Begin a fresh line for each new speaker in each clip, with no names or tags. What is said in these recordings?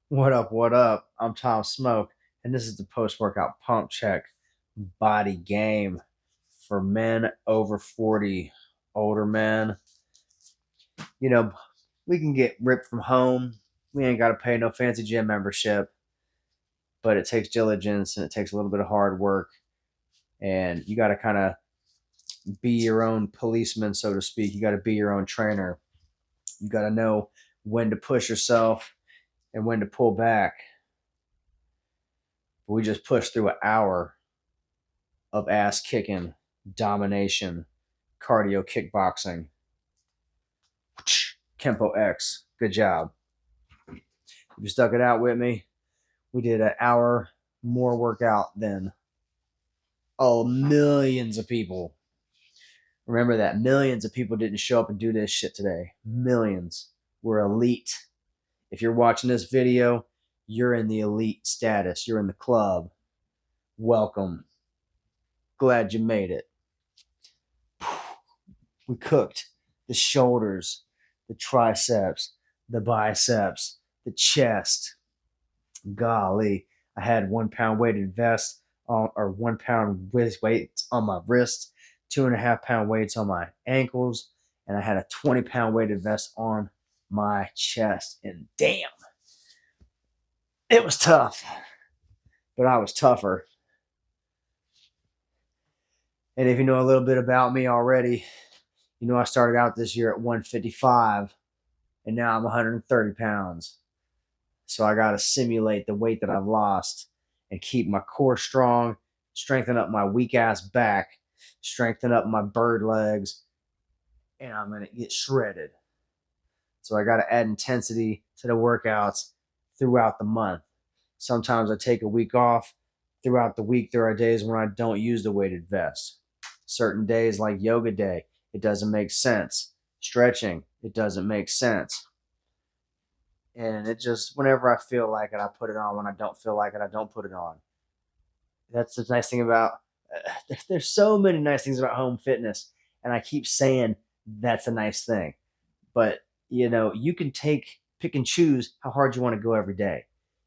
What up? What up? I'm Tom Smoke, and this is the post workout pump check body game for men over 40, older men. You know, we can get ripped from home. We ain't got to pay no fancy gym membership, but it takes diligence and it takes a little bit of hard work. And you got to kind of be your own policeman, so to speak. You got to be your own trainer. You got to know when to push yourself and when to pull back. But we just pushed through an hour of ass kicking, domination, cardio kickboxing. Kenpo X. Good job. If you stuck it out with me, we did an hour more workout than millions of people. Remember that millions of people didn't show up and do this shit today. Millions. We're elite. If you're watching this video, you're in the elite status. You're in the club. Welcome. Glad you made it. We cooked the shoulders, the triceps, the biceps, the chest. Golly, I had 1 pound weighted vest on, or 1 pound weights on my wrists, 2.5 pound weights on my ankles, and I had a 20 pound weighted vest on my chest. And damn, it was tough, but I was tougher. And if you know a little bit about me already, you know I started out this year at 155, and now I'm 130 pounds. So I got to simulate the weight that I've lost and keep my core strong, strengthen up my weak ass back, strengthen up my bird legs, and I'm going to get shredded. So I got to add intensity to the workouts throughout the month. Sometimes I take a week off. Throughout the week, there are days when I don't use the weighted vest. Certain days, like yoga day, it doesn't make sense. Stretching, it doesn't make sense. And it just, whenever I feel like it, I put it on. When I don't feel like it, I don't put it on. That's the nice thing about, there's so many nice things about home fitness. And I keep saying that's a nice thing. But, you can pick and choose how hard you want to go every day.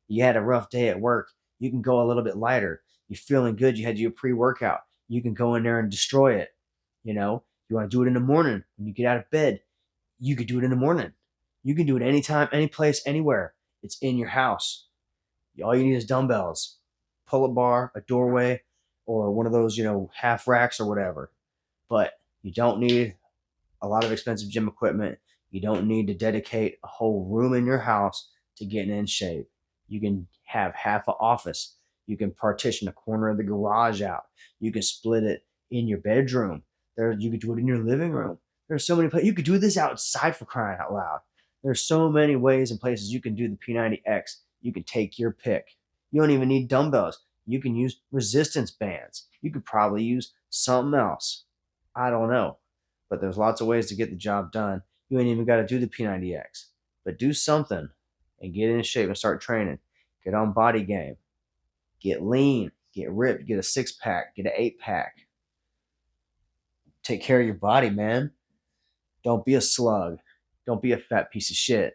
You had a rough day at work, you can go a little bit lighter. You're feeling good, you had your pre workout. You can go in there and destroy it. You want to do it in the morning when you get out of bed. You could do it in the morning. You can do it anytime, any place, anywhere. It's in your house. All you need is dumbbells, pull-up bar, a doorway, or one of those, half racks or whatever. But you don't need a lot of expensive gym equipment. You don't need to dedicate a whole room in your house to getting in shape. You can have half an office. You can partition a corner of the garage out. You can split it in your bedroom. You could do it in your living room. There's so many places. You could do this outside, for crying out loud. There's so many ways and places you can do the P90X. You can take your pick. You don't even need dumbbells. You can use resistance bands. You could probably use something else. I don't know. But there's lots of ways to get the job done. You ain't even got to do the P90X. But do something and get in shape and start training. Get on body game. Get lean. Get ripped. Get a 6 pack. Get an 8 pack. Take care of your body, man. Don't be a slug. Don't be a fat piece of shit.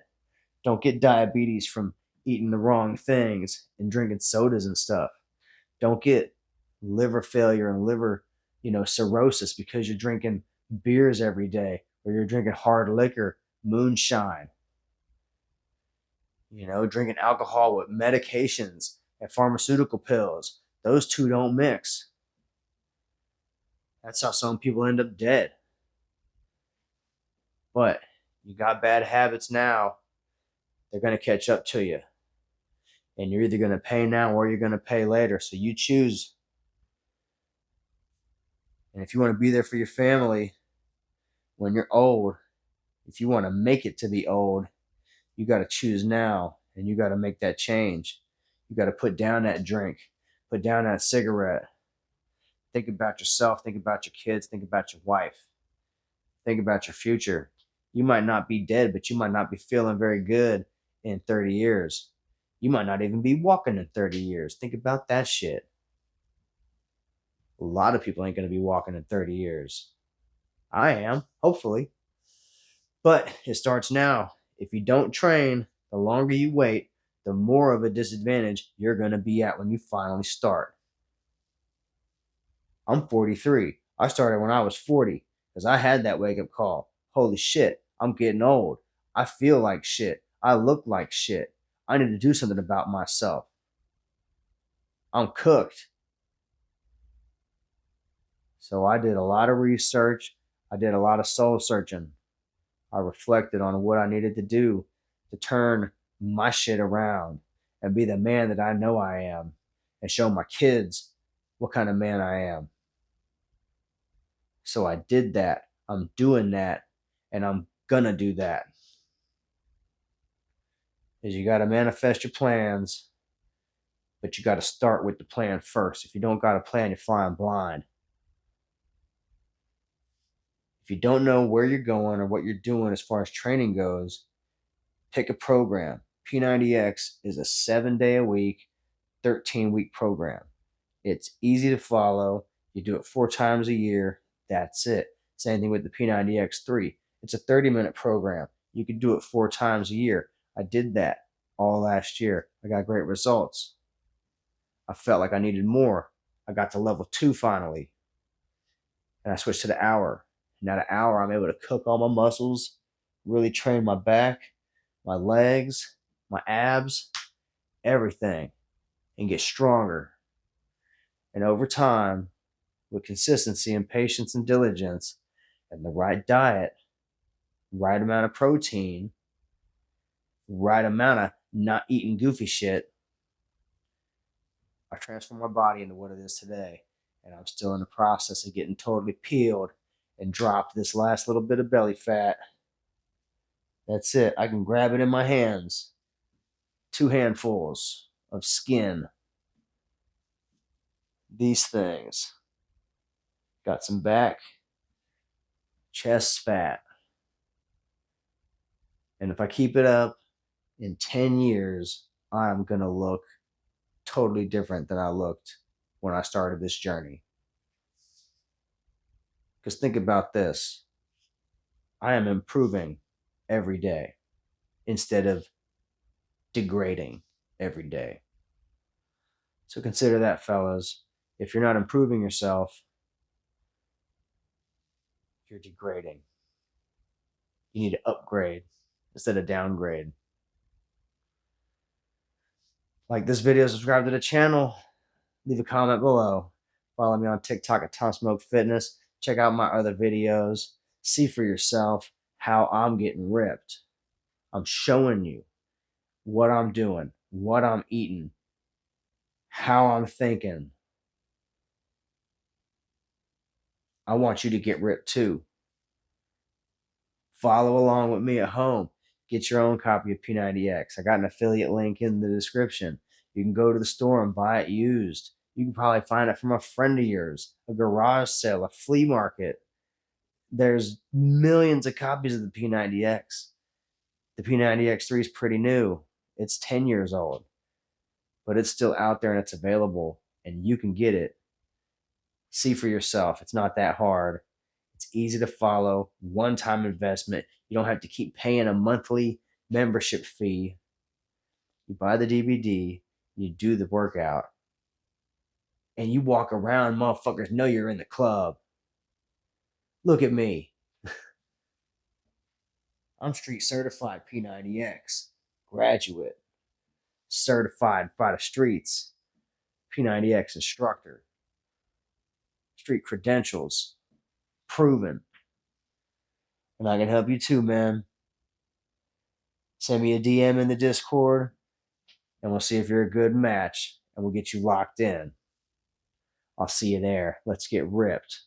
Don't get diabetes from eating the wrong things and drinking sodas and stuff. Don't get liver failure and liver, cirrhosis because you're drinking beers every day or you're drinking hard liquor, moonshine, drinking alcohol with medications and pharmaceutical pills. Those two don't mix. That's how some people end up dead. But you got bad habits now, they're going to catch up to you. And you're either going to pay now or you're going to pay later. So you choose. And if you want to be there for your family when you're old, if you want to make it to be old, you got to choose now and you got to make that change. You got to put down that drink, put down that cigarette. Think about yourself, think about your kids, think about your wife, think about your future. You might not be dead, but you might not be feeling very good in 30 years. You might not even be walking in 30 years. Think about that shit. A lot of people ain't going to be walking in 30 years. I am, hopefully. But it starts now. If you don't train, the longer you wait, the more of a disadvantage you're going to be at when you finally start. I'm 43. I started when I was 40 because I had that wake up call. Holy shit, I'm getting old. I feel like shit. I look like shit. I need to do something about myself. I'm cooked. So I did a lot of research. I did a lot of soul searching. I reflected on what I needed to do to turn my shit around and be the man that I know I am and show my kids what kind of man I am. So I did that. I'm doing that. And I'm gonna do that. Is you got to manifest your plans, but you got to start with the plan first. If you don't got a plan, you're flying blind. If you don't know where you're going or what you're doing as far as training goes, pick a program. P90X is a 7-day a week, 13-week program. It's easy to follow. You do it 4 times a year. That's it. Same thing with the P90X3. It's a 30-minute program. You can do it 4 times a year. I did that all last year. I got great results. I felt like I needed more. I got to level 2 finally. And I switched to the hour. Now the hour, I'm able to cook all my muscles, really train my back, my legs, my abs, everything, and get stronger. And over time, with consistency and patience and diligence and the right diet, right amount of protein, right amount of not eating goofy shit, I transformed my body into what it is today. And I'm still in the process of getting totally peeled and dropped this last little bit of belly fat. That's it. I can grab it in my hands. 2 handfuls of skin. These things. Got some back, chest fat. And if I keep it up, in 10 years, I'm going to look totally different than I looked when I started this journey. Because think about this. I am improving every day instead of degrading every day. So consider that, fellas. If you're not improving yourself, you're degrading. You need to upgrade instead of downgrade. Like this video, subscribe to the channel, leave a comment below. Follow me on TikTok at Tom Smoke Fitness. Check out my other videos. See for yourself how I'm getting ripped. I'm showing you what I'm doing, what I'm eating, how I'm thinking. I want you to get ripped too. Follow along with me at home. Get your own copy of P90X. I got an affiliate link in the description. You can go to the store and buy it used. You can probably find it from a friend of yours, a garage sale, a flea market. There's millions of copies of the P90X. The P90X3 is pretty new. It's 10 years old, but it's still out there and it's available, and you can get it. See for yourself. It's not that hard. It's easy to follow, one-time investment. You don't have to keep paying a monthly membership fee. You buy the DVD, you do the workout, and you walk around, motherfuckers know you're in the club. Look at me. I'm street certified P90X, graduate, certified by the streets, P90X instructor, street credentials, proven. And I can help you too, man. Send me a DM in the Discord, and we'll see if you're a good match, and we'll get you locked in. I'll see you there. Let's get ripped.